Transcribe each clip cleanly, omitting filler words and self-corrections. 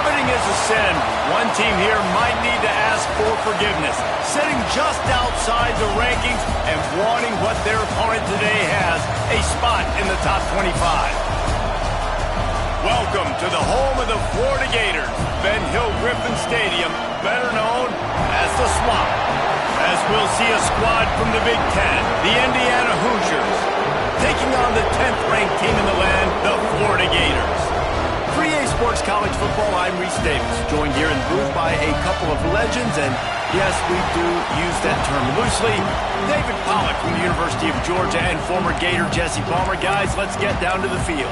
Coveting is a sin. One team here might need to ask for forgiveness, sitting just outside the rankings and wanting what their opponent today has, a spot in the top 25. Welcome to the home of the Florida Gators, Ben Hill Griffin Stadium, better known as the Swamp. As we'll see a squad from the Big Ten, the Indiana Hoosiers, taking on the 10th-ranked team in the land, the Florida Gators. For EA Sports College Football, I'm Reese Davis, joined here in the booth by a couple of legends, and yes, we do use that term loosely. David Pollack from the University of Georgia and former Gator Jesse Palmer. Guys, let's get down to the field.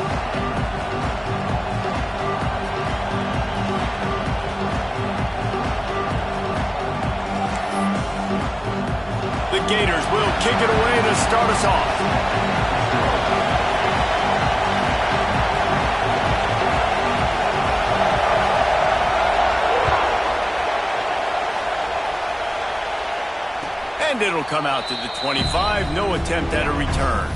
The Gators will kick it away to start us off. And it'll come out to the 25. No attempt at a return.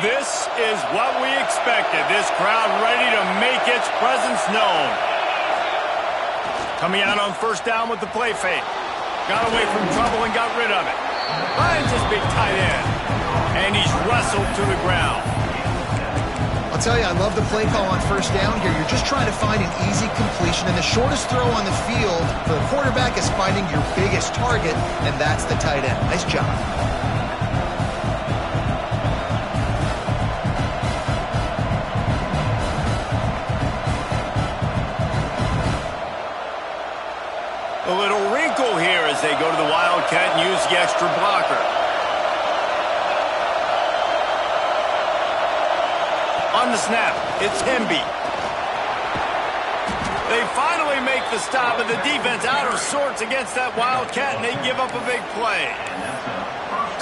This is what we expected. This crowd ready to make its presence known. Coming out on first down with the play fake. Got away from trouble and got rid of it. Finds his big tight end. And he's wrestled to the ground. I'll tell you, I love the play call on first down here. You're just trying to find an easy completion, and the shortest throw on the field for the quarterback is finding your biggest target, and that's the tight end. Nice job. A little wrinkle here as they go to the Wildcat and use the extra blocker. On the snap, it's Hemby. They finally make the stop, and the defense out of sorts against that Wildcat, and they give up a big play.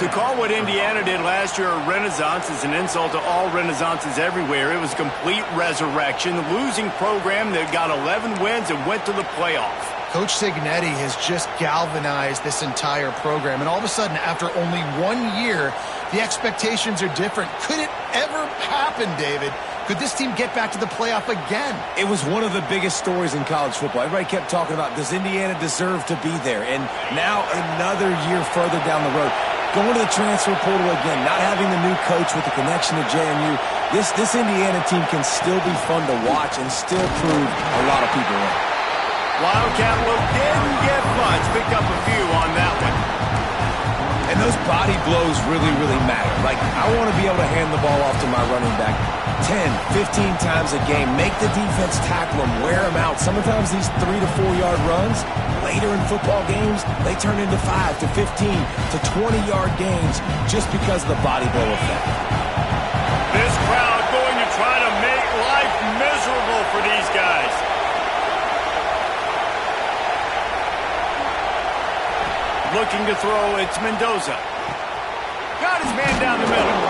To call what Indiana did last year a renaissance is an insult to all renaissances everywhere. It was complete resurrection. The losing program that got 11 wins and went to the playoffs. Coach Signetti has just galvanized this entire program, and all of a sudden, after only 1 year, the expectations are different. Could it ever happen, David? Could this team get back to the playoff again? It was one of the biggest stories in college football. Everybody kept talking about, does Indiana deserve to be there? And now another year further down the road, going to the transfer portal again, not having the new coach with the connection to JMU, this Indiana team can still be fun to watch and still prove a lot of people wrong. Wildcat look didn't get much. Picked up a few on that one. And those body blows really, really matter. Like, I want to be able to hand the ball off to my running back 10, 15 times a game. Make the defense tackle them, wear them out. Sometimes these 3 to 4 yard runs, later in football games, they turn into 5 to 15 to 20 yard gains just because of the body blow effect. This crowd going to try to make life miserable for these guys. Looking to throw, it's Mendoza. Got his man down the middle.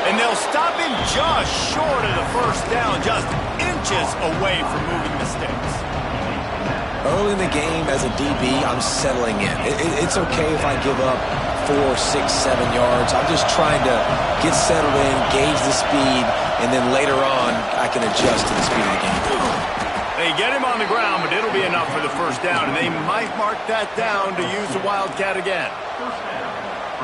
And they'll stop him just short of the first down, just inches away from moving the sticks. Early in the game, as a DB, I'm settling in. It's okay if I give up 4, 6, 7 yards. I'm just trying to get settled in, gauge the speed, and then later on, I can adjust to the speed of the game. They get him on the ground, but it'll be enough for the first down, and they might mark that down to use the Wildcat again.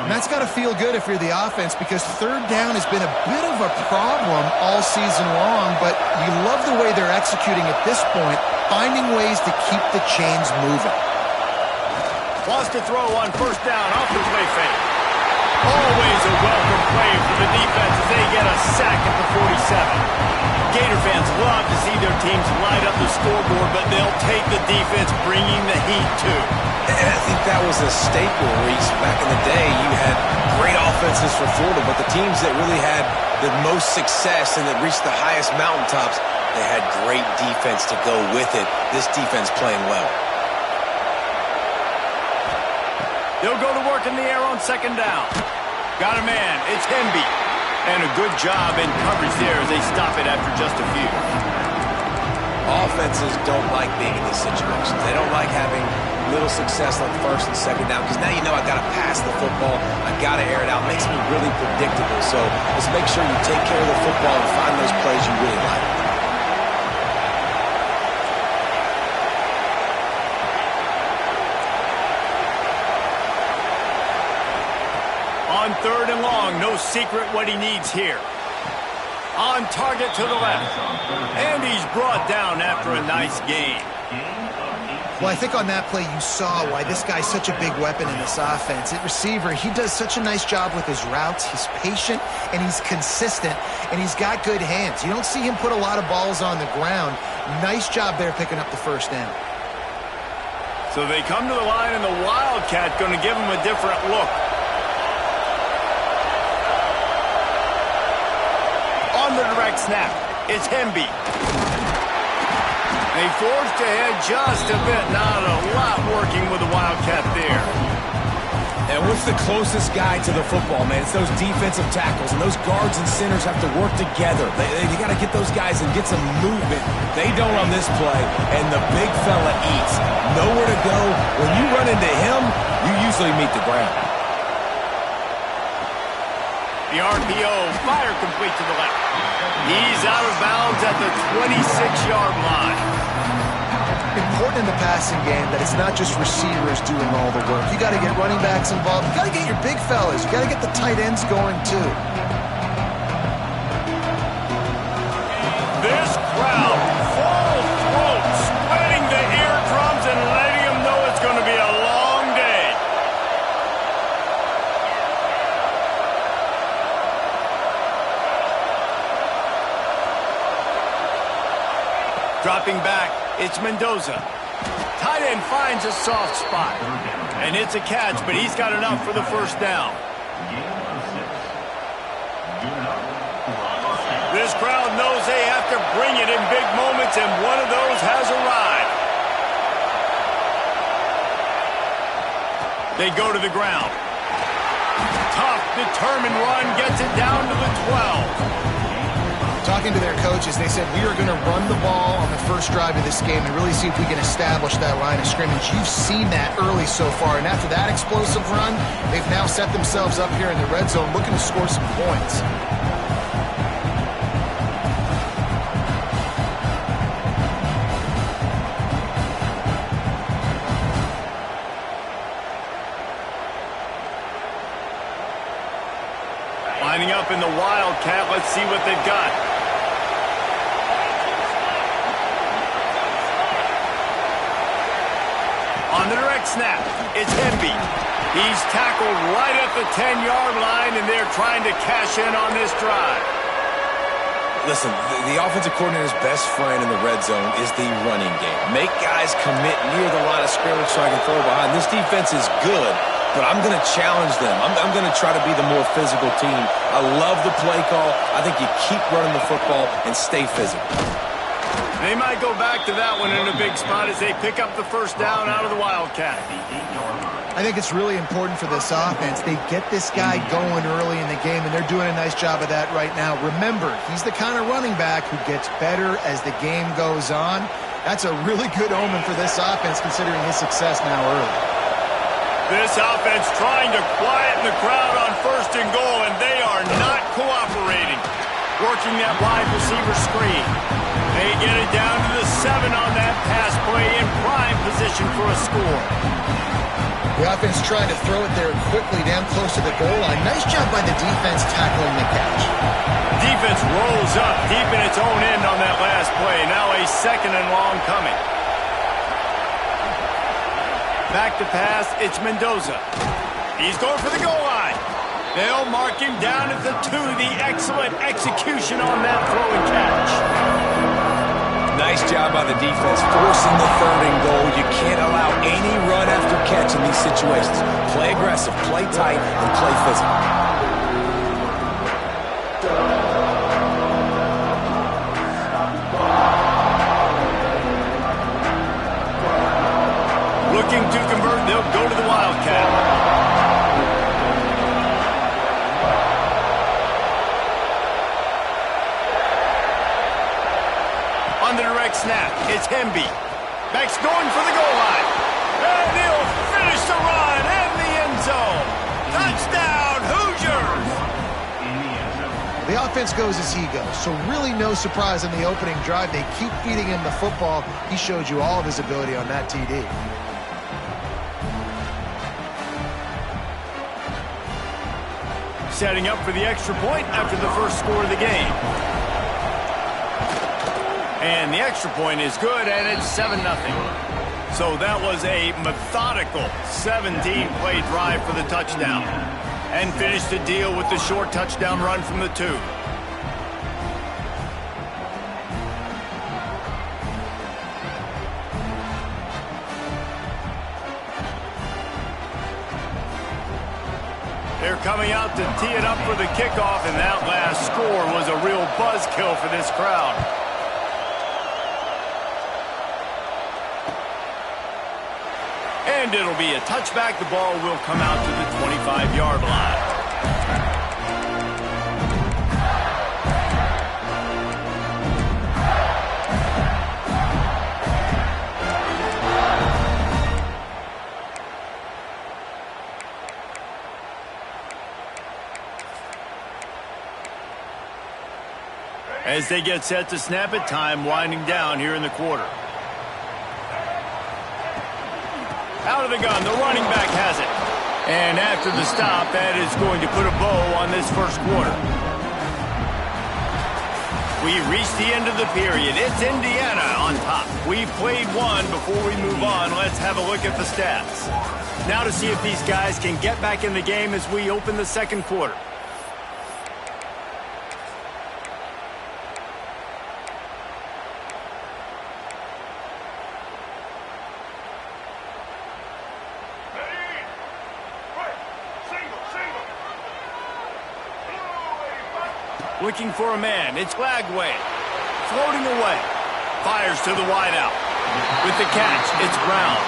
And that's got to feel good if you're the offense, because third down has been a bit of a problem all season long, but you love the way they're executing at this point, finding ways to keep the chains moving. Wants to throw on first down off the play fake. Always a welcome play for the defense as they get a sack at the 47. Gator fans love to see their teams light up the scoreboard, but they'll take the defense bringing the heat too. And I think that was a staple, Reese. Back in the day, you had great offenses for Florida, but the teams that really had the most success and that reached the highest mountaintops, they had great defense to go with it. This defense playing well. They'll go to work in the air on second down. Got a man. It's Hemby. And a good job in coverage there as they stop it after just a few. Offenses don't like being in these situations. They don't like having little success on first and second down because now you know I got to pass the football. I got to air it out. It makes me really predictable. So let's make sure you take care of the football and find those plays you really like. On 3rd and long, no secret what he needs here. On target to the left. And he's brought down after a nice gain. Well, I think on that play you saw why this guy's such a big weapon in this offense. At receiver, he does such a nice job with his routes. He's patient, and he's consistent, and he's got good hands. You don't see him put a lot of balls on the ground. Nice job there picking up the first down. So they come to the line, and the Wildcat going to give him a different look. On the direct snap, it's Hemby. They forced ahead just a bit. Not a lot working with the Wildcat there. And what's the closest guy to the football, man? It's those defensive tackles, and those guards and centers have to work together. They got to get those guys and get some movement. They don't on this play, and the big fella eats. Nowhere to go. When you run into him, you usually meet the ground. The RPO, fire complete to the left. He's out of bounds at the 26-yard line. Important in the passing game that it's not just receivers doing all the work. You got to get running backs involved. You got to get your big fellas. You got to get the tight ends going too. This crowd, full throat, sweating the eardrums and letting them know it's going to be a long day. Dropping back, it's Mendoza. Tight end finds a soft spot. And it's a catch, but he's got enough for the first down. This crowd knows they have to bring it in big moments, and one of those has arrived. They go to the ground. Tough, determined run, gets it down to the 12. Talking to their coaches, they said, we are going to run the ball on the first drive of this game and really see if we can establish that line of scrimmage. You've seen that early so far, and after that explosive run, they've now set themselves up here in the red zone looking to score some points. Lining up in the Wildcat, let's see what they've got. On the direct snap, it's Hemby. He's tackled right at the 10-yard line, and they're trying to cash in on this drive. Listen, the offensive coordinator's best friend in the red zone is the running game. Make guys commit near the line of scrimmage so I can throw behind. This defense is good, but I'm going to challenge them. I'm going to try to be the more physical team. I love the play call. I think you keep running the football and stay physical. They might go back to that one in a big spot as they pick up the first down out of the Wildcat. I think it's really important for this offense. They get this guy going early in the game, and they're doing a nice job of that right now. Remember, he's the kind of running back who gets better as the game goes on. That's a really good omen for this offense considering his success now early. This offense trying to quieten the crowd on first and goal, and they are not cooperating. Working that wide receiver screen. They get it down to the 7 on that pass play in prime position for a score. The offense trying to throw it there quickly down close to the goal line. Nice job by the defense tackling the catch. Defense rolls up deep in its own end on that last play. Now a 2nd and long coming. Back to pass, it's Mendoza. He's going for the goal line. They'll mark him down at the 2. The excellent execution on that throw and catch. Nice job by the defense forcing the 3rd and goal. You can't allow any run after catch in these situations. Play aggressive, play tight, and play physical. Looking to convert, they'll go to the Wildcat. snap. It's Hemby. Beck's going for the goal line. And he'll finish the run in the end zone. Touchdown, Hoosiers! The offense goes as he goes, so really no surprise in the opening drive. They keep feeding him the football. He showed you all of his ability on that TD. Setting up for the extra point after the first score of the game. And the extra point is good, and it's 7-0. So that was a methodical 17-play drive for the touchdown. And finished the deal with the short touchdown run from the 2. They're coming out to tee it up for the kickoff, and that last score was a real buzzkill for this crowd. And it'll be a touchback. The ball will come out to the 25-yard line. As they get set to snap it, time winding down here in the quarter. Out of the gun, the running back has it. And after the stop, that is going to put a bow on this first quarter. We reach the end of the period. It's Indiana on top. We've played one. Before we move on, let's have a look at the stats. Now to see if these guys can get back in the game as we open the second quarter. Looking for a man. It's Lagway. Floating away. Fires to the wideout. With the catch, it's Brown.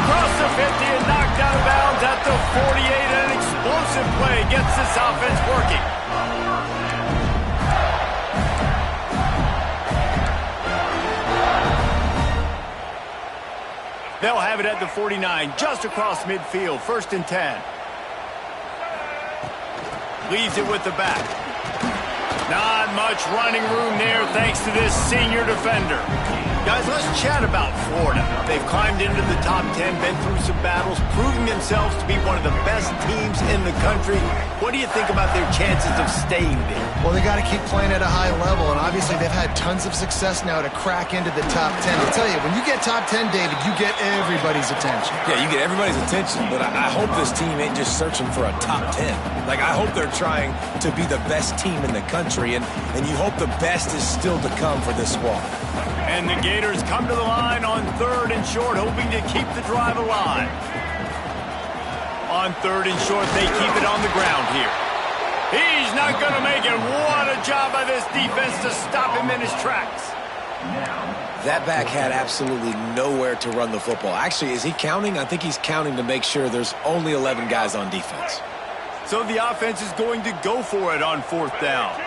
Across the 50 and knocked out of bounds at the 48. An explosive play gets this offense working. They'll have it at the 49, just across midfield. 1st and 10. Leaves it with the back. Not much running room there thanks to this senior defender. Guys, let's chat about Florida. They've climbed into the top 10, been through some battles, proving themselves to be one of the best teams in the country. What do you think about their chances of staying there? Well, they got to keep playing at a high level, and obviously they've had tons of success now to crack into the top 10. I'll tell you, when you get top 10, David, you get everybody's attention. Yeah, you get everybody's attention, but I hope this team ain't just searching for a top 10. Like, I hope they're trying to be the best team in the country, and you hope the best is still to come for this squad. And the Gators come to the line on 3rd and short, hoping to keep the drive alive. On 3rd and short, they keep it on the ground here. He's not going to make it. What a job by this defense to stop him in his tracks. That back had absolutely nowhere to run the football. Actually, is he counting? I think he's counting to make sure there's only 11 guys on defense. So the offense is going to go for it on 4th down.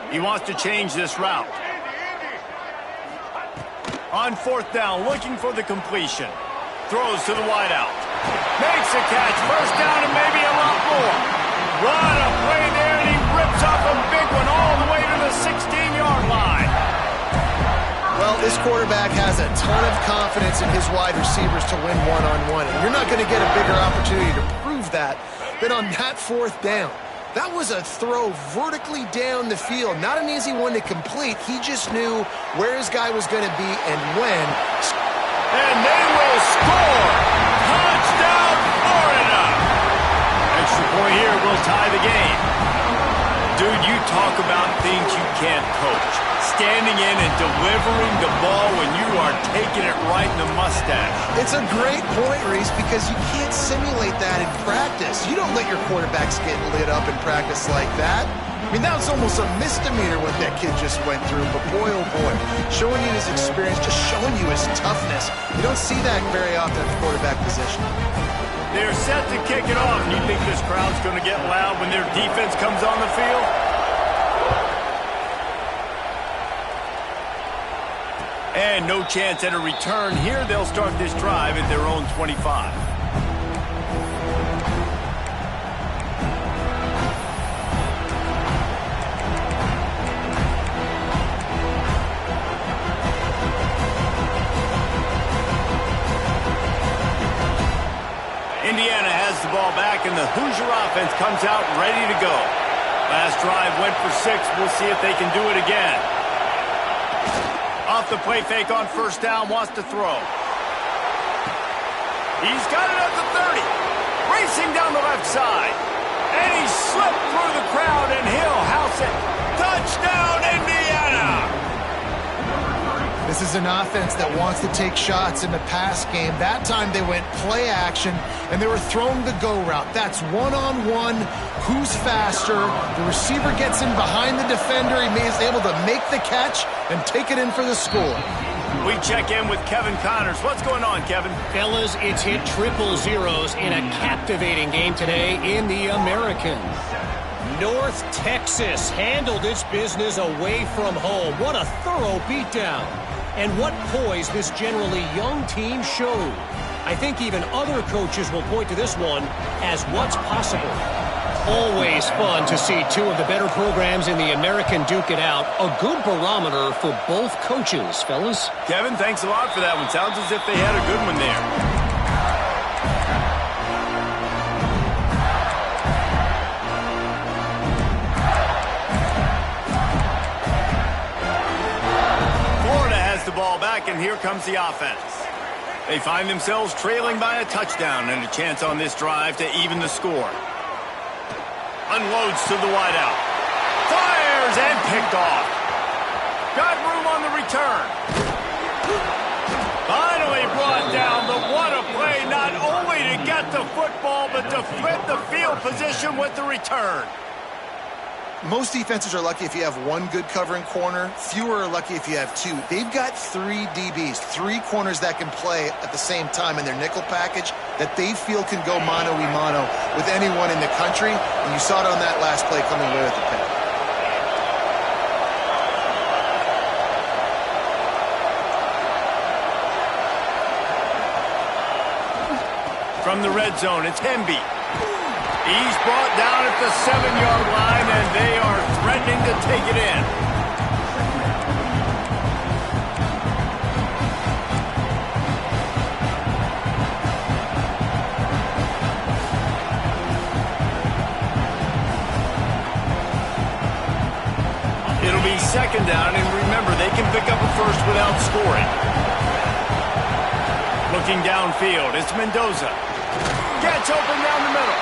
He wants to change this route. On 4th down, looking for the completion. Throws to the wideout. Makes a catch. 1st down and maybe a lot more. What a play there, and he rips off a big one all the way to the 16-yard line. Well, this quarterback has a ton of confidence in his wide receivers to win one-on-one, and you're not going to get a bigger opportunity to prove that than on that 4th down. That was a throw vertically down the field. Not an easy one to complete. He just knew where his guy was going to be and when. And they will score! Touchdown, Florida! Extra point here will tie the game. Dude, you talk about things you can't coach. Standing in and delivering the ball when you are taking it right in the mustache. It's a great point, Reese, because you can't simulate that in practice. You don't let your quarterbacks get lit up in practice like that. I mean, that was almost a misdemeanor what that kid just went through, but boy, oh boy, showing you his experience, just showing you his toughness. You don't see that very often at the quarterback position. They're set to kick it off. You think this crowd's going to get loud when their defense comes on the field? And no chance at a return here. They'll start this drive at their own 25. Indiana has the ball back, and the Hoosier offense comes out ready to go. Last drive went for 6. We'll see if they can do it again. Off the play fake on first down, wants to throw. He's got it at the 30. Racing down the left side. And he slipped through the crowd, and he'll house it. Touchdown, Indiana! This is an offense that wants to take shots in the pass game. That time they went play action, and they were throwing the go route. That's one-on-one. Who's faster? The receiver gets in behind the defender. He is able to make the catch and take it in for the score. We check in with Kevin Connors. What's going on, Kevin? Fellas, it's hit triple zeros in a captivating game today in the American. North Texas handled its business away from home. What a thorough beatdown. And what poise this generally young team showed. I think even other coaches will point to this one as what's possible. Always fun to see two of the better programs in the American duke it out. A good barometer for both coaches, fellas. Kevin, thanks a lot for that one. Sounds as if they had a good one there. The ball back, and here comes the offense. They find themselves trailing by a touchdown and a chance on this drive to even the score. Unloads to the wideout. Fires and picked off. Got room on the return. Finally brought down, but what a play, not only to get the football, but to flip the field position with the return. Most defenses are lucky if you have one good covering corner. Fewer are lucky if you have two. They've got 3 DBs, 3 corners that can play at the same time in their nickel package that they feel can go mano-a-mano with anyone in the country. And you saw it on that last play coming away with the pick. From the red zone, it's Hemby. He's brought down at the 7-yard line, and they are threatening to take it in. It'll be second down, and remember, they can pick up a first without scoring. Looking downfield, it's Mendoza. Gets open down the middle.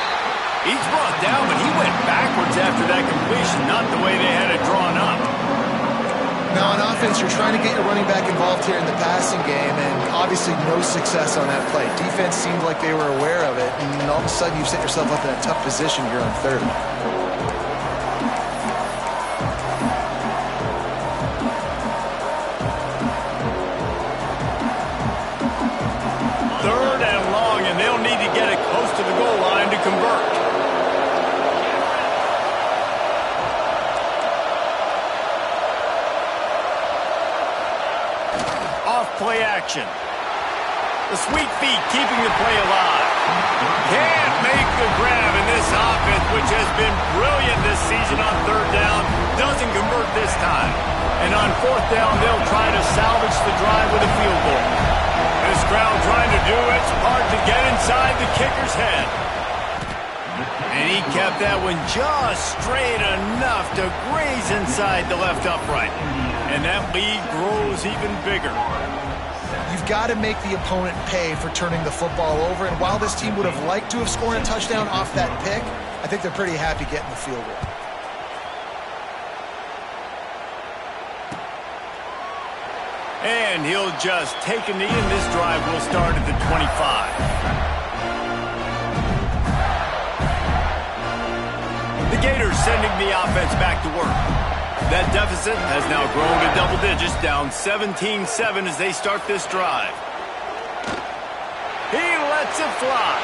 He's brought down, but he went backwards after that completion, not the way they had it drawn up. Now, on offense, you're trying to get your running back involved here in the passing game, and obviously no success on that play. Defense seemed like they were aware of it, and all of a sudden you've set yourself up in a tough position here on third. Third and long, and they'll need to get it close to the goal line to convert. Play action. The sweet feet keeping the play alive. Can't make the grab, in this offense, which has been brilliant this season on third down, doesn't convert this time. And on fourth down, they'll try to salvage the drive with a field goal. This crowd trying to do its part to get inside the kicker's head. And he kept that one just straight enough to graze inside the left upright. And that lead grows even bigger. You've got to make the opponent pay for turning the football over. And while this team would have liked to have scored a touchdown off that pick, I think they're pretty happy getting the field goal. And he'll just take a knee, and this drive will start at the 25. The Gators sending the offense back to work. That deficit has now grown to double digits, down 17-7 as they start this drive. He lets it fly.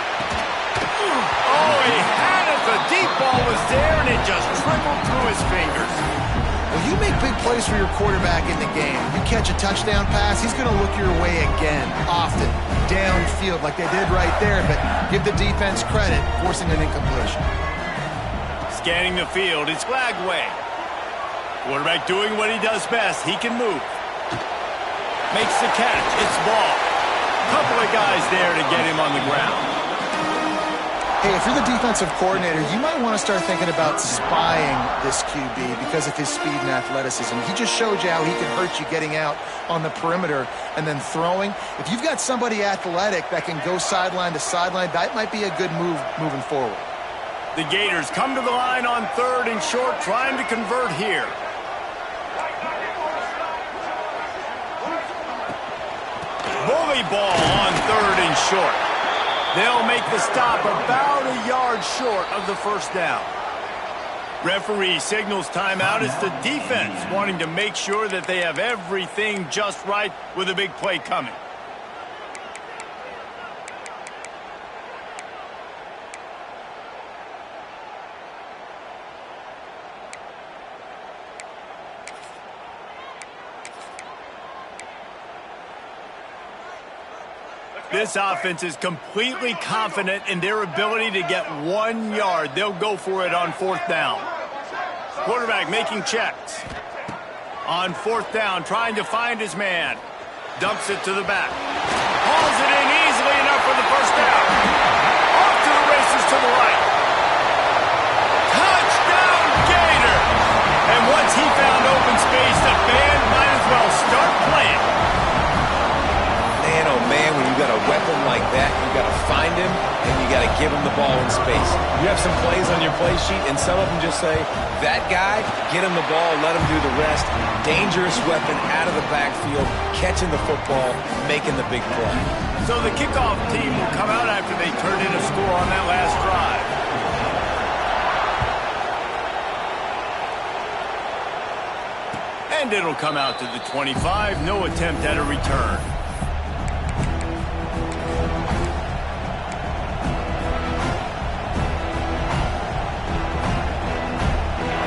Oh, he had it. The deep ball was there, and it just trickled through his fingers. Well, you make big plays for your quarterback in the game. You catch a touchdown pass, he's going to look your way again, often, downfield like they did right there, but give the defense credit, forcing an incompletion. Scanning the field, it's flag way. Quarterback doing what he does best. He can move. Makes the catch. It's ball. Couple of guys there to get him on the ground. Hey, if you're the defensive coordinator, you might want to start thinking about spying this QB because of his speed and athleticism. He just showed you how he can hurt you getting out on the perimeter and then throwing. If you've got somebody athletic that can go sideline to sideline, that might be a good move moving forward. The Gators come to the line on 3rd and short, trying to convert here. Bully ball on 3rd and short. They'll make the stop about a yard short of the first down. Referee signals timeout. It's the defense wanting to make sure that they have everything just right with a big play coming. This offense is completely confident in their ability to get 1 yard. They'll go for it on 4th down. Quarterback making checks. On 4th down, trying to find his man. Dumps it to the back. Hauls it in easily enough for the first down. Off to the races to the right. Touchdown, Gator! And once he found open space, the band might as well start playing. Man, oh man, when you got a weapon like that, you got to find him and you got to give him the ball in space. You have some plays on your play sheet, and some of them just say, that guy, get him the ball, let him do the rest. Dangerous weapon out of the backfield, catching the football, making the big play. So the kickoff team will come out after they turn in a score on that last drive. And it'll come out to the 25. No attempt at a return.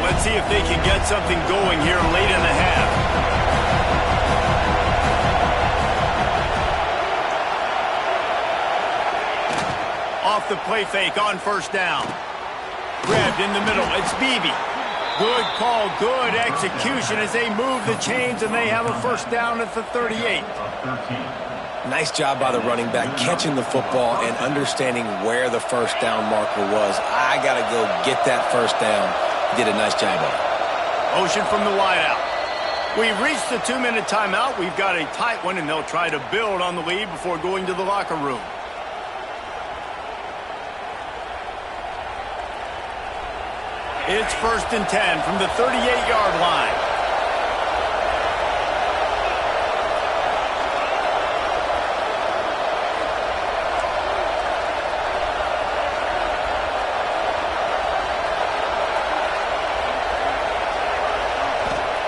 Let's see if they can get something going here late in the half. Off the play fake on 1st down. Grabbed in the middle. It's Beebe. Good call, good execution as they move the chains, and they have a 1st down at the 38. Nice job by the running back, catching the football and understanding where the 1st down marker was. I got to go get that 1st down. Did a nice job of it. Motion from the wideout. We've reached the 2-minute timeout. We've got a tight one, and they'll try to build on the lead before going to the locker room. It's 1st and 10 from the 38-yard line.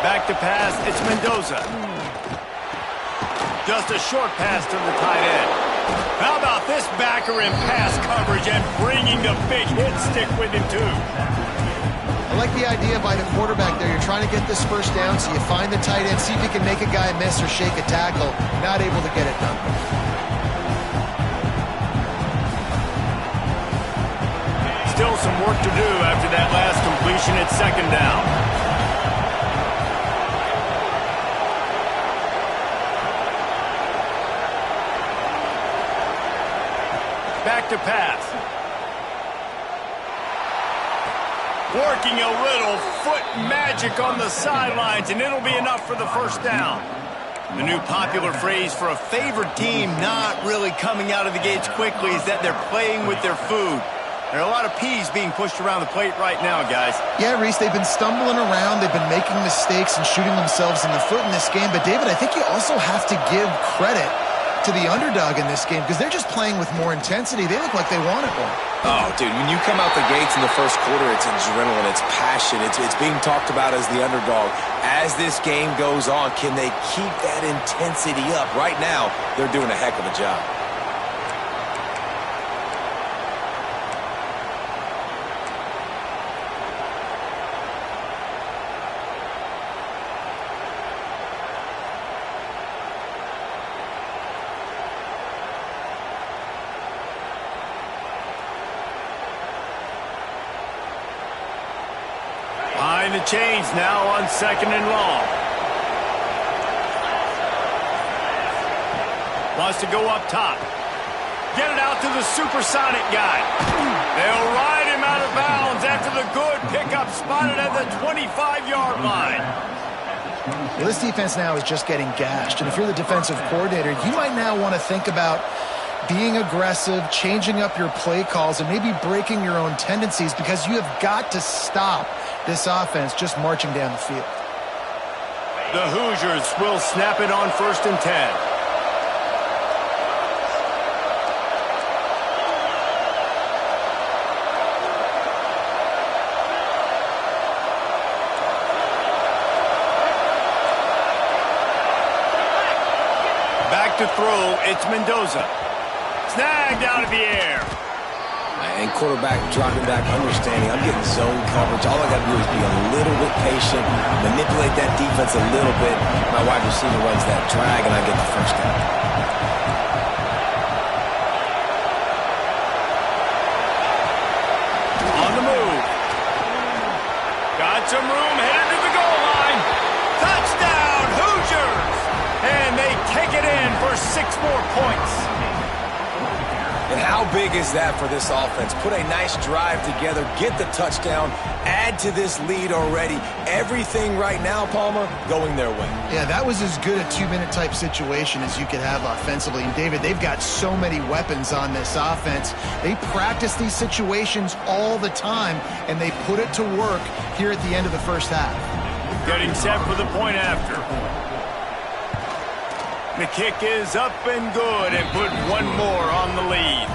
Back to pass, it's Mendoza. Just a short pass to the tight end. How about this backer in pass coverage and bringing the big hit stick with him too? I like the idea by the quarterback there. You're trying to get this 1st down, so you find the tight end, see if you can make a guy miss or shake a tackle. Not able to get it done. Still some work to do after that last completion at 2nd down. Back to pass. Working a little foot magic on the sidelines, and it'll be enough for the 1st down. The new popular phrase for a favored team not really coming out of the gates quickly is that they're playing with their food. There are a lot of peas being pushed around the plate right now, guys. Yeah, Reese, they've been stumbling around. They've been making mistakes and shooting themselves in the foot in this game. But, David, I think you also have to give credit to the underdog in this game because they're just playing with more intensity. They look like they want it more. Oh, dude, when you come out the gates in the first quarter, it's adrenaline, it's passion, it's being talked about as the underdog. As this game goes on, can they keep that intensity up? Right now, they're doing a heck of a job. Behind the chains now on 2nd and long. Wants to go up top. Get it out to the supersonic guy. They'll ride him out of bounds after the good pickup spotted at the 25-yard line. Well, this defense now is just getting gashed. And if you're the defensive coordinator, you might now want to think about being aggressive, changing up your play calls, and maybe breaking your own tendencies because you have got to stop this offense just marching down the field. The Hoosiers will snap it on 1st and 10. Back to throw, it's Mendoza. Snagged out of the air. And quarterback dropping back, understanding, I'm getting zone coverage. All I got to do is be a little bit patient, manipulate that defense a little bit. My wide receiver runs that drag, and I get the first down. On the move. Got some room, headed to the goal line. Touchdown, Hoosiers! And they take it in for 6 more points. And how big is that for this offense? Put a nice drive together, get the touchdown, add to this lead already. Everything right now, Palmer, going their way. Yeah, that was as good a 2-minute type situation as you could have offensively. And, David, they've got so many weapons on this offense. They practice these situations all the time, and they put it to work here at the end of the first half. Getting set for the point after. The kick is up and good and put one more on the lead.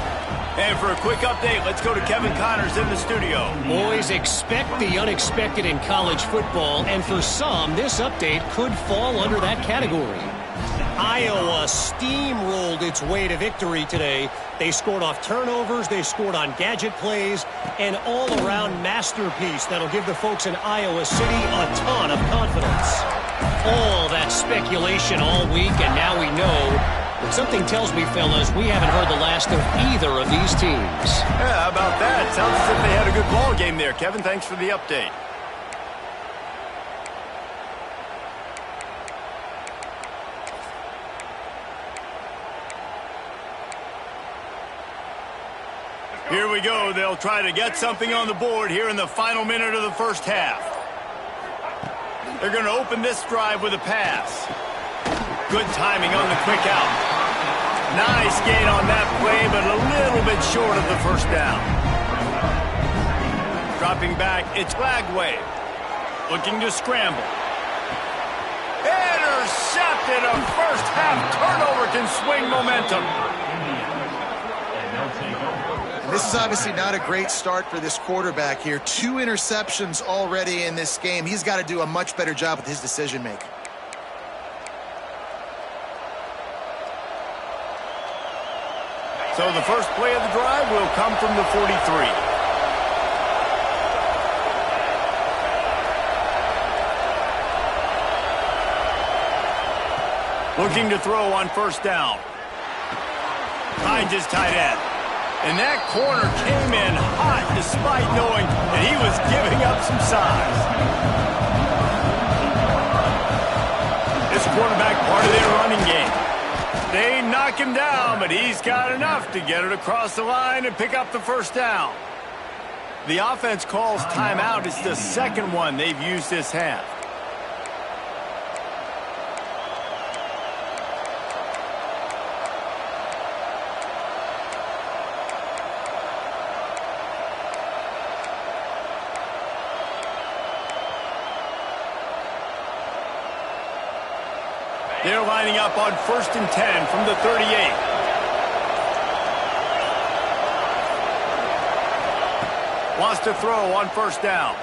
And for a quick update, let's go to Kevin Connors in the studio. Boys, expect the unexpected in college football, and for some, this update could fall under that category. Iowa steamrolled its way to victory today. They scored off turnovers, they scored on gadget plays, an all-around masterpiece that'll give the folks in Iowa City a ton of confidence. All that speculation all week, and now we know. But something tells me, fellas, we haven't heard the last of either of these teams. Yeah, how about that? Sounds as if they had a good ball game there. Kevin, thanks for the update. Here we go. They'll try to get something on the board here in the final minute of the first half. They're going to open this drive with a pass. Good timing on the quick out. Nice gain on that play, but a little bit short of the first down. Dropping back, it's Lagway. Looking to scramble. Intercepted. A first half turnover can swing momentum. This is obviously not a great start for this quarterback here. 2 interceptions already in this game. He's got to do a much better job with his decision-making. So the first play of the drive will come from the 43. Looking to throw on first down. Finds his tight end. And that corner came in hot despite knowing that he was giving up some size. This quarterback part of their running game. They knock him down, but he's got enough to get it across the line and pick up the first down. The offense calls timeout. It's the second one they've used this half. They're lining up on 1st and 10 from the 38. Wants to throw on 1st down.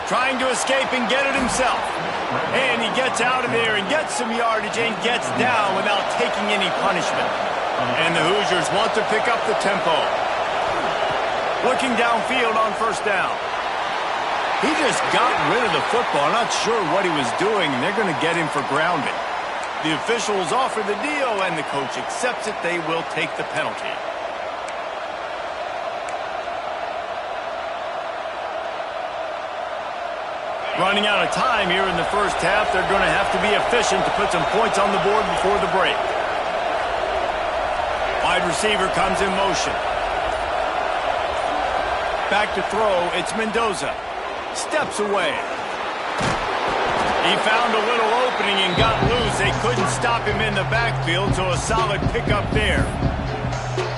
Trying to escape and get it himself. And he gets out of there and gets some yardage and gets down without taking any punishment. And the Hoosiers want to pick up the tempo. Looking downfield on 1st down. He just got rid of the football. Not sure what he was doing, and they're going to get him for grounding. The officials offer the deal, and the coach accepts it. They will take the penalty. Running out of time here in the 1st half. They're going to have to be efficient to put some points on the board before the break. Wide receiver comes in motion. Back to throw. It's Mendoza. Steps away. He found a little opening and got loose. They couldn't stop him in the backfield, so a solid pickup there.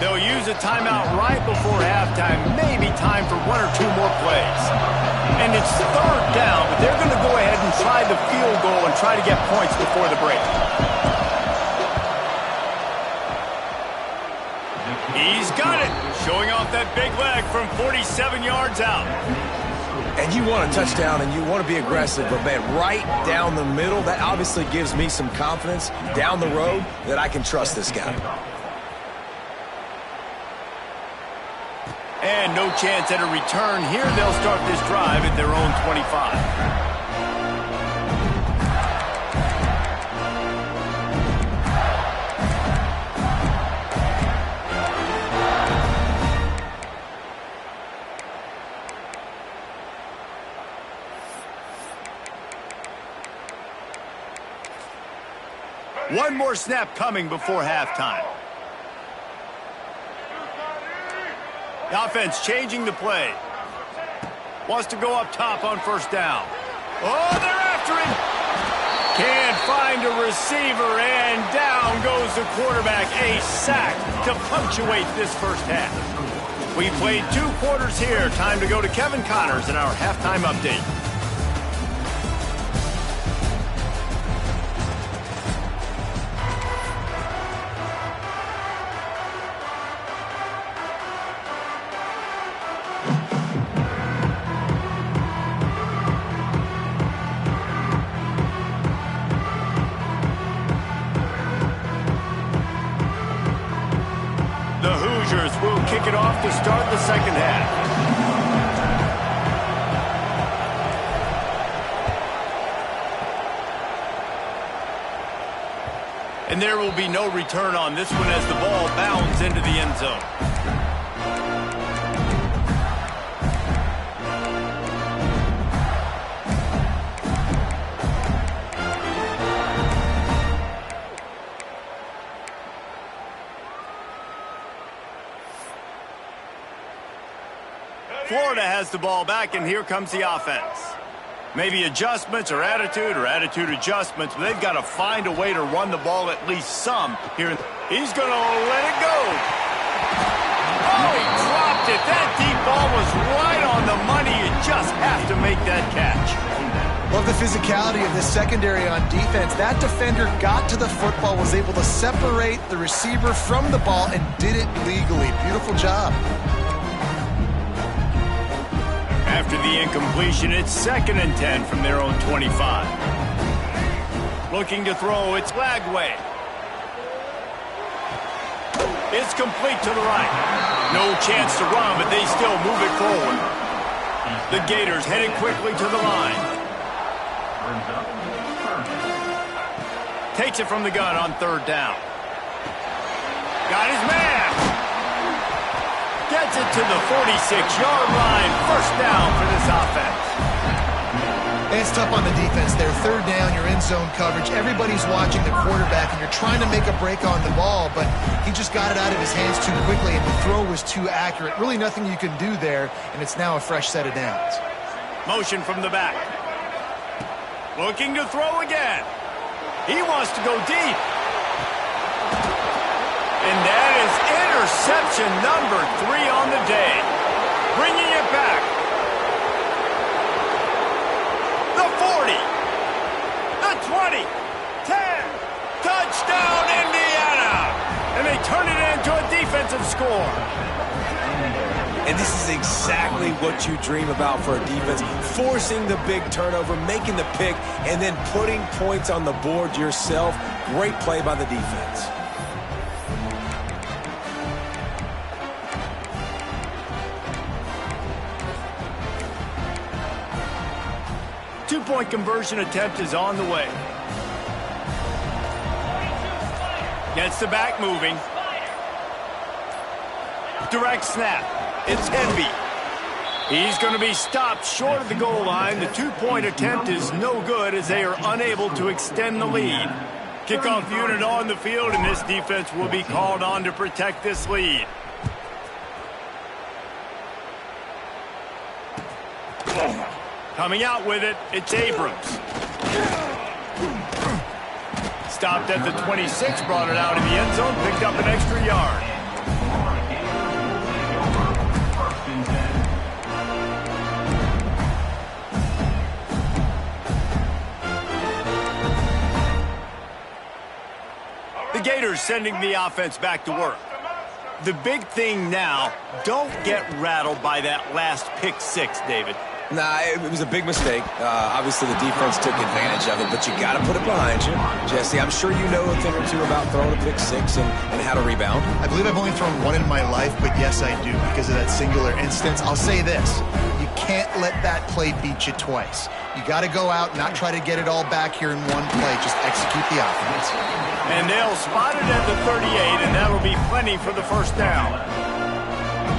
They'll use a timeout right before halftime. Maybe time for 1 or 2 more plays. And it's 3rd down, but they're going to go ahead and try the field goal and try to get points before the break. He's got it. Showing off that big leg from 47 yards out. And you want a touchdown and you want to be aggressive, but man, right down the middle, that obviously gives me some confidence down the road that I can trust this guy. And no chance at a return here. They'll start this drive at their own 25. One more snap coming before halftime. The offense changing the play. Wants to go up top on 1st down. Oh, they're after him. Can't find a receiver, and down goes the quarterback. A sack to punctuate this 1st half. We played 2 quarters here. Time to go to Kevin Connors in our halftime update. Will kick it off to start the 2nd half. And there will be no return on this one as the ball bounds into the end zone. Florida has the ball back, and here comes the offense. Maybe adjustments or attitude adjustments, but they've got to find a way to run the ball at least some here. He's going to let it go. Oh, he dropped it. That deep ball was right on the money. You just have to make that catch. Love the physicality of this secondary on defense. That defender got to the football, was able to separate the receiver from the ball, and did it legally. Beautiful job. After the incompletion, it's 2nd and 10 from their own 25. Looking to throw, it's Lagway. It's complete to the right. No chance to run, but they still move it forward. The Gators headed quickly to the line. Takes it from the gun on 3rd down. Got his man. Gets it to the 46-yard line. 1st down for this offense. It's tough on the defense there. 3rd down, you're in zone coverage. Everybody's watching the quarterback, and you're trying to make a break on the ball, but he just got it out of his hands too quickly, and the throw was too accurate. Really nothing you can do there, and it's now a fresh set of downs. Motion from the back. Looking to throw again. He wants to go deep. And that is interception number 3 on the day. Bringing it back. The 40. The 20. 10. And they turn it into a defensive score. And this is exactly what you dream about for a defense. Forcing the big turnover, making the pick, and then putting points on the board yourself. Great play by the defense. Two-point conversion attempt is on the way. Gets the back moving. Direct snap. It's Envy. He's going to be stopped short of the goal line. The two-point attempt is no good as they are unable to extend the lead. Kickoff unit on the field, and this defense will be called on to protect this lead. Coming out with it, it's Abrams. Stopped at the 26, brought it out in the end zone, picked up an extra yard. The Gators sending the offense back to work. The big thing now, don't get rattled by that last pick six, David. Nah, it was a big mistake. Obviously, the defense took advantage of it, but you got to put it behind you. Jesse, I'm sure you know a thing or two about throwing a pick six and how to rebound. I believe I've only thrown one in my life, but yes, I do because of that singular instance. I'll say this. You can't let that play beat you twice. You got to go out, not try to get it all back here in one play. Just execute the offense. And they'll spot it at the 38, and that'll be plenty for the first down.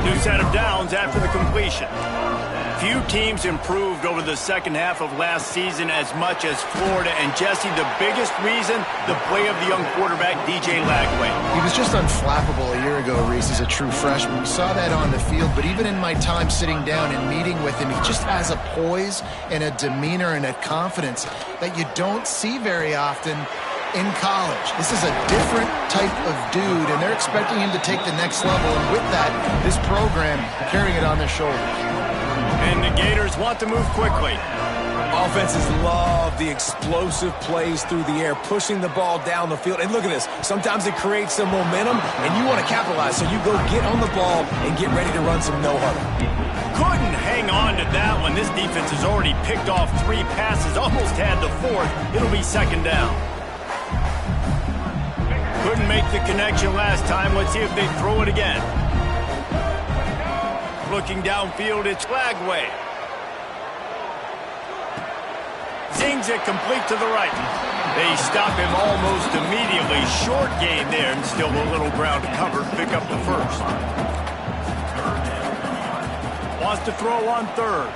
New set of downs after the completion. Few teams improved over the second half of last season as much as Florida. And, Jesse, the biggest reason, the play of the young quarterback, DJ Lagway. He was just unflappable a year ago, Reese, as a true freshman. We saw that on the field, but even in my time sitting down and meeting with him, he just has a poise and a demeanor and a confidence that you don't see very often in college. This is a different type of dude, and they're expecting him to take the next level. And with that, this program carrying it on their shoulders. And the Gators want to move quickly. Offenses love the explosive plays through the air, pushing the ball down the field. And look at this. Sometimes it creates some momentum, and you want to capitalize. So you go get on the ball and get ready to run some no-huddle. Couldn't hang on to that one. This defense has already picked off 3 passes, almost had the 4th. It'll be second down. Couldn't make the connection last time. Let's see if they throw it again. Looking downfield, it's Lagway. Zings it complete to the right. They stop him almost immediately. Short gain there, and still a little ground to cover. Pick up the first. Wants to throw on third.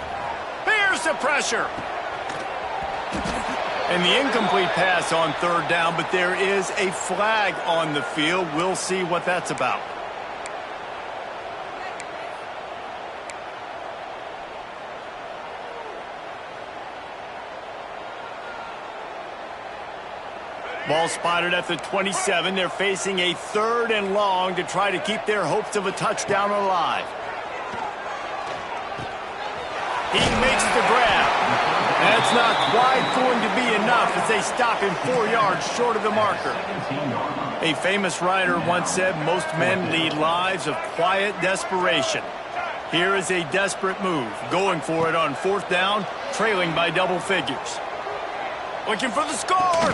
Here's the pressure. And the incomplete pass on third down, but there is a flag on the field. We'll see what that's about. Ball spotted at the 27. They're facing a 3rd and long to try to keep their hopes of a touchdown alive. He makes the grab. That's not quite going to be enough as they stop him 4 yards short of the marker. A famous writer once said, most men lead lives of quiet desperation. Here is a desperate move, going for it on 4th down, trailing by double figures. Looking for the score.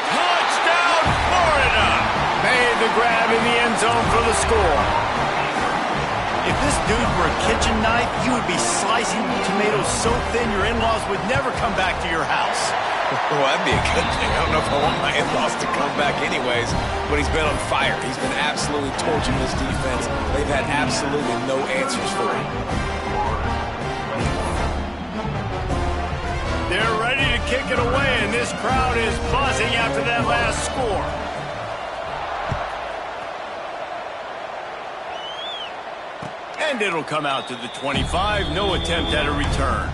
Touchdown, Florida! Made the grab in the end zone for the score. If this dude were a kitchen knife, you would be slicing tomatoes so thin your in-laws would never come back to your house. Well, that'd be a good thing. I don't know if I want my in-laws to come back anyways, but he's been on fire. He's been absolutely torching this defense. They've had absolutely no answers for him. They're ready to kick it away, and this crowd is buzzing after that last score. And it'll come out to the 25. No attempt at a return.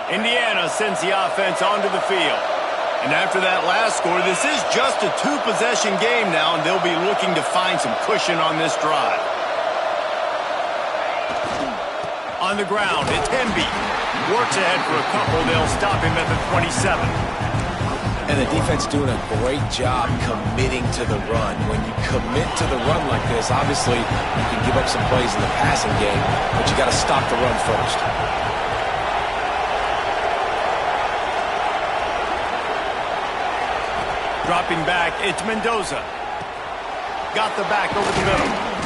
Indiana sends the offense onto the field. And after that last score, this is just a two-possession game now, and they'll be looking to find some cushion on this drive. On the ground, it's Hemby. Works ahead for a couple. They'll stop him at the 27. And the defense doing a great job committing to the run. When you commit to the run like this, obviously you can give up some plays in the passing game, but you got to stop the run first. Dropping back, it's Mendoza. Got the back over the middle.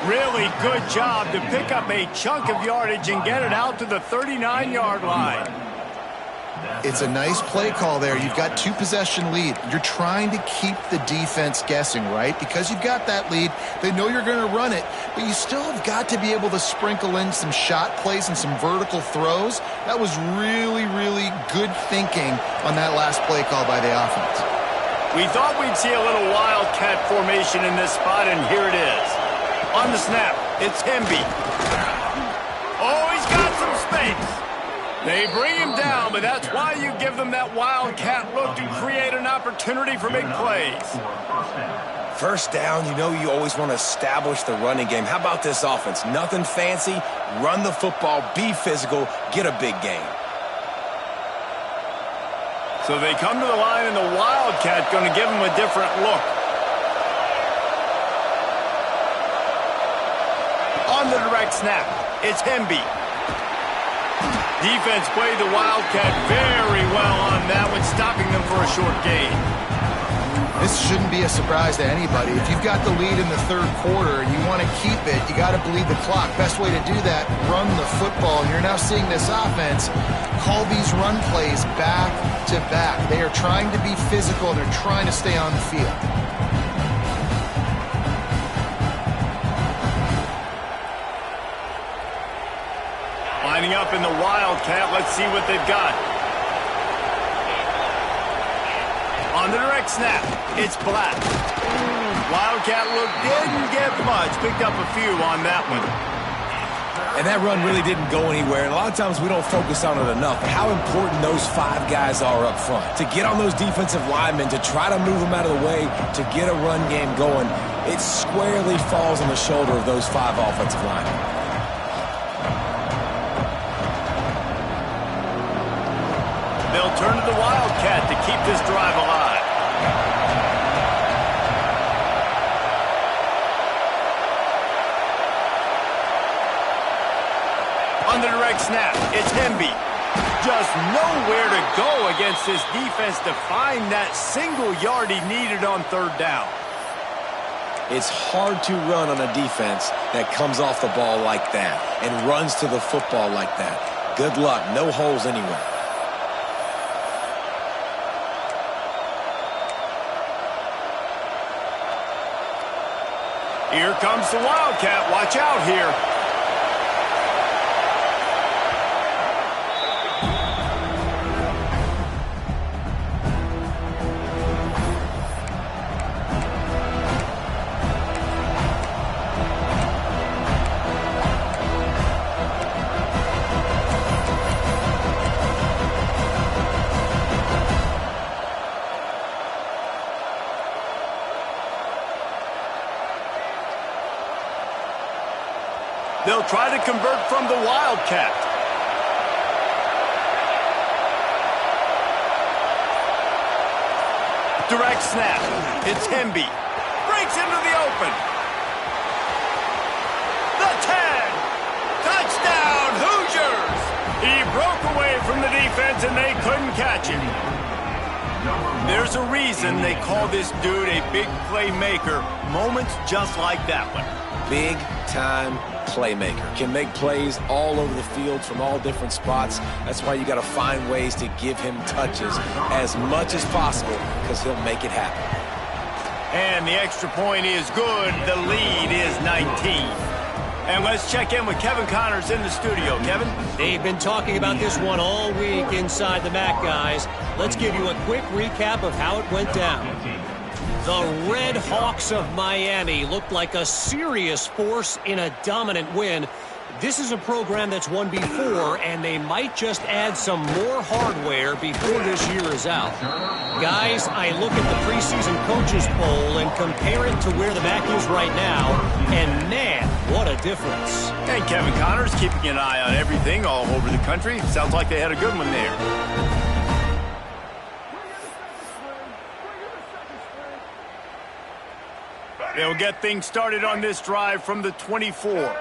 Really good job to pick up a chunk of yardage and get it out to the 39-yard line. It's a nice play call there. You've got two-possession lead. You're trying to keep the defense guessing, right? Because you've got that lead, they know you're going to run it, but you still have got to be able to sprinkle in some shot plays and some vertical throws. That was really, really good thinking on that last play call by the offense. We thought we'd see a little wildcat formation in this spot, and here it is. On the snap, it's Hemby. Oh, he's got some space. They bring him down, but that's why you give them that wildcat look to create an opportunity for big plays. First down, you know you always want to establish the running game. How about this offense? Nothing fancy. Run the football, be physical, get a big gain. So they come to the line, and the wildcat going to give them a different look. On the direct snap, it's Hemby. Defense played the wildcat very well on that one, stopping them for a short gain. This shouldn't be a surprise to anybody. If you've got the lead in the third quarter and you want to keep it, you got to bleed the clock. Best way to do that, run the football. And you're now seeing this offense call these run plays back to back. They are trying to be physical, and they're trying to stay on the field. Lining up in the wildcat, let's see what they've got. On the direct snap, it's Black. Wildcat look didn't get much, picked up a few on that one. And that run really didn't go anywhere. And a lot of times we don't focus on it enough. But how important those five guys are up front. To get on those defensive linemen, to try to move them out of the way, to get a run game going, it squarely falls on the shoulder of those five offensive linemen. They'll turn to the wildcat to keep this drive alive. On the direct snap, it's Hemby. Just nowhere to go against this defense to find that single yard he needed on third down. It's hard to run on a defense that comes off the ball like that and runs to the football like that. Good luck. No holes anywhere. Here comes the wildcat. Watch out here. They'll try to convert from the wildcat. Direct snap. It's Hemby. Breaks into the open. The 10. Touchdown, Hoosiers. He broke away from the defense, and they couldn't catch him. There's a reason they call this dude a big playmaker. Moments just like that one. Big-time playmaker. Can make plays all over the field from all different spots. That's why you got to find ways to give him touches as much as possible, because he'll make it happen. And the extra point is good. The lead is 19. And let's check in with Kevin Connors in the studio. Kevin? They've been talking about this one all week inside the MAC, guys. Let's give you a quick recap of how it went down. The Red Hawks of Miami looked like a serious force in a dominant win. This is a program that's won before, and they might just add some more hardware before this year is out. Guys, I look at the preseason coaches poll and compare it to where the MAC is right now, and man, what a difference. And Kevin Connors keeping an eye on everything all over the country. Sounds like they had a good one there. They'll get things started on this drive from the 24.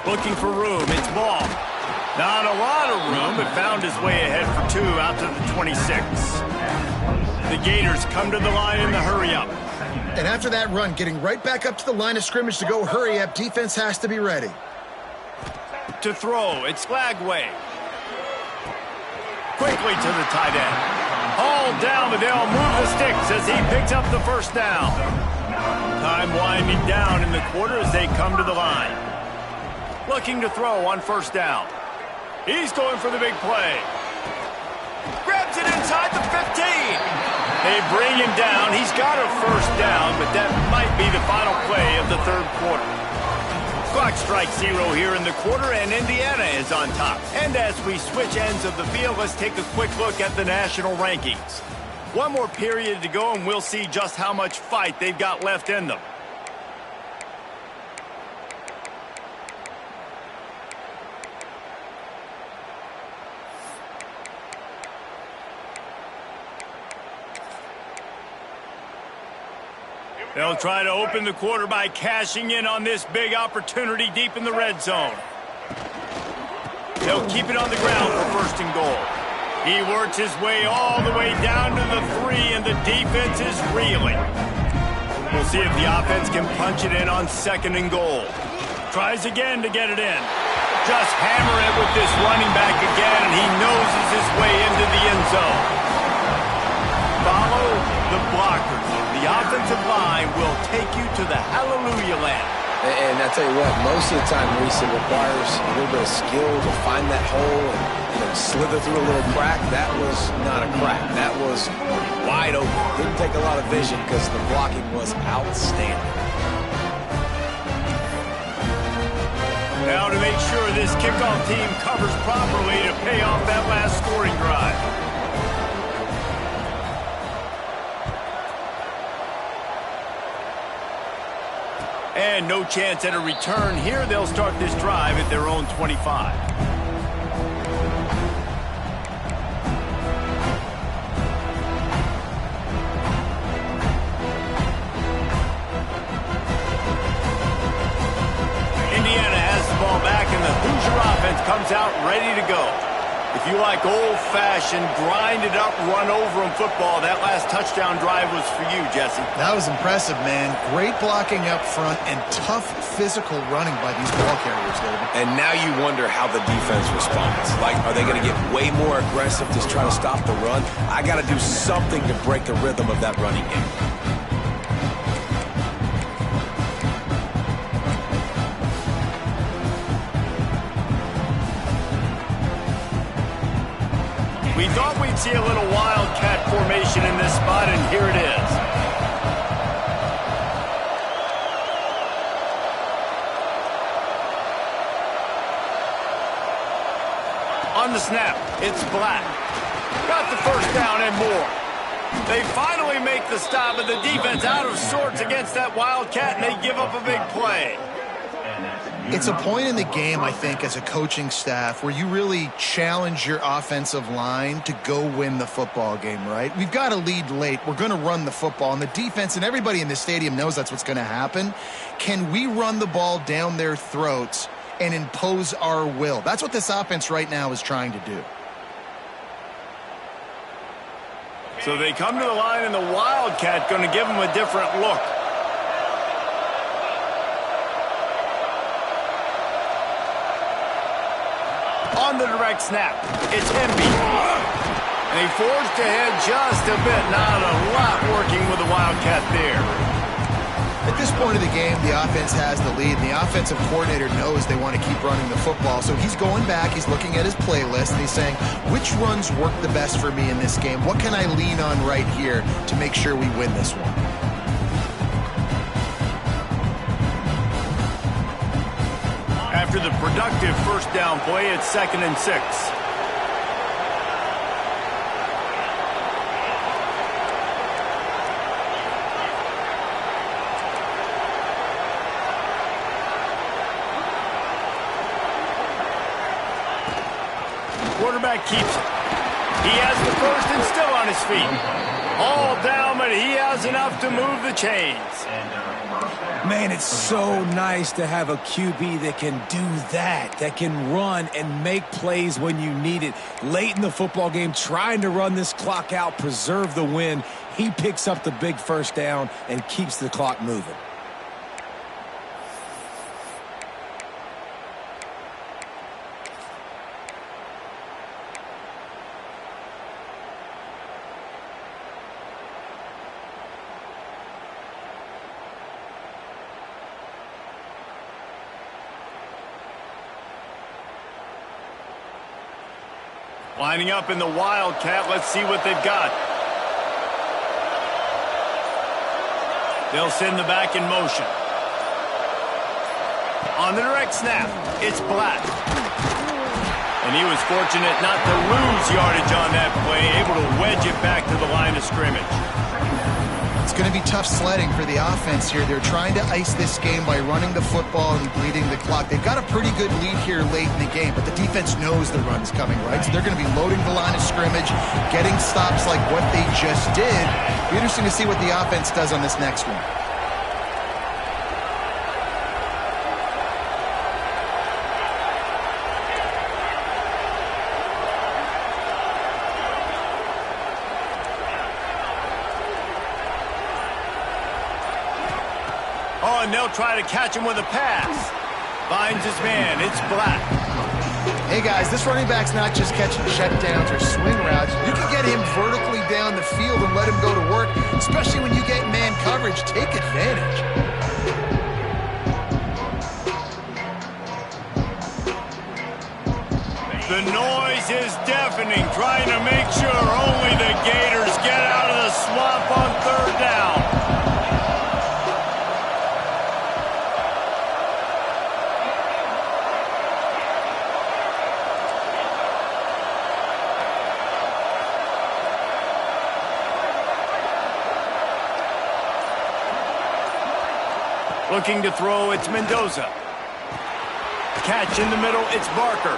Looking for room. It's ball. Not a lot of room, but found his way ahead for 2 out to the 26. The Gators come to the line in the hurry-up. And after that run, getting right back up to the line of scrimmage to go hurry-up, defense has to be ready. To throw, it's Lagway. Quickly to the tight end. Hauled down, but they'll move the sticks as he picks up the first down. Time winding down in the quarter as they come to the line. Looking to throw on first down. He's going for the big play. Grabs it inside the 15. They bring him down. He's got a first down, but that might be the final play of the third quarter. Clock strikes 0 here in the quarter, and Indiana is on top. And as we switch ends of the field, let's take a quick look at the national rankings. One more period to go, and we'll see just how much fight they've got left in them. They'll try to open the quarter by cashing in on this big opportunity deep in the red zone. They'll keep it on the ground for first and goal. He works his way all the way down to the 3, and the defense is reeling. We'll see if the offense can punch it in on second and goal. Tries again to get it in. Just hammer it with this running back again, and he noses his way into the end zone. Follow the blockers. The offensive line will take you to the hallelujah land. And I tell you what, most of the time, Reese, it requires a little bit of skill to find that hole and slither through a little crack. That was not a crack. That was wide open. Didn't take a lot of vision because the blocking was outstanding. Now to make sure this kickoff team covers properly to pay off that last scoring drive. And no chance at a return here. They'll start this drive at their own 25. Indiana has the ball back, and the Hoosier offense comes out ready to go. If you like old-fashioned, grinded-up, run-over-'em football, that last touchdown drive was for you, Jesse. That was impressive, man. Great blocking up front and tough physical running by these ball carriers, David. And now you wonder how the defense responds. Like, are they going to get way more aggressive to try to stop the run? I got to do something to break the rhythm of that running game. We thought we'd see a little wildcat formation in this spot, and here it is. On the snap, it's Black. Got the first down and more. They finally make the stop, and the defense out of sorts against that wildcat, and they give up a big play. It's a point in the game, I think, as a coaching staff where you really challenge your offensive line to go win the football game, right? We've got a lead late. We're going to run the football, and the defense and everybody in the stadium knows that's what's going to happen. Can we run the ball down their throats and impose our will? That's what this offense right now is trying to do. So they come to the line, and the wildcat going to give them a different look. On the direct snap, it's Emby. And he forged ahead just a bit. Not a lot working with the Wildcat there. At this point of the game, the offense has the lead. The offensive coordinator knows they want to keep running the football. So he's going back, he's looking at his playlist, and he's saying, which runs work the best for me in this game? What can I lean on right here to make sure we win this one? after the productive first down play at 2nd and 6. Quarterback keeps it. He has the first and still on his feet. All down, but he has enough to move the chains. Man, it's so nice to have a QB that can do that can run and make plays when you need it. Late in the football game, trying to run this clock out, preserve the win. He picks up the big first down and keeps the clock moving. Lining up in the Wildcat. Let's see what they've got. They'll send the back in motion. On the direct snap, it's Black. And he was fortunate not to lose yardage on that play, able to wedge it back to the line of scrimmage. It's going to be tough sledding for the offense here. They're trying to ice this game by running the football and bleeding the clock. They've got a pretty good lead here late in the game, but the defense knows the run's coming, right? So they're going to be loading the line of scrimmage, getting stops like what they just did. It'll be interesting to see what the offense does on this next one. Oh, and they'll try to catch him with a pass. Finds his man. It's Black. Hey, guys, this running back's not just catching checkdowns or swing routes. You can get him vertically down the field and let him go to work, especially when you get man coverage. Take advantage. The noise is deafening, trying to make sure only the Gators get out of the swamp on 3rd down. Looking to throw, it's Mendoza. Catch in the middle, it's Barker.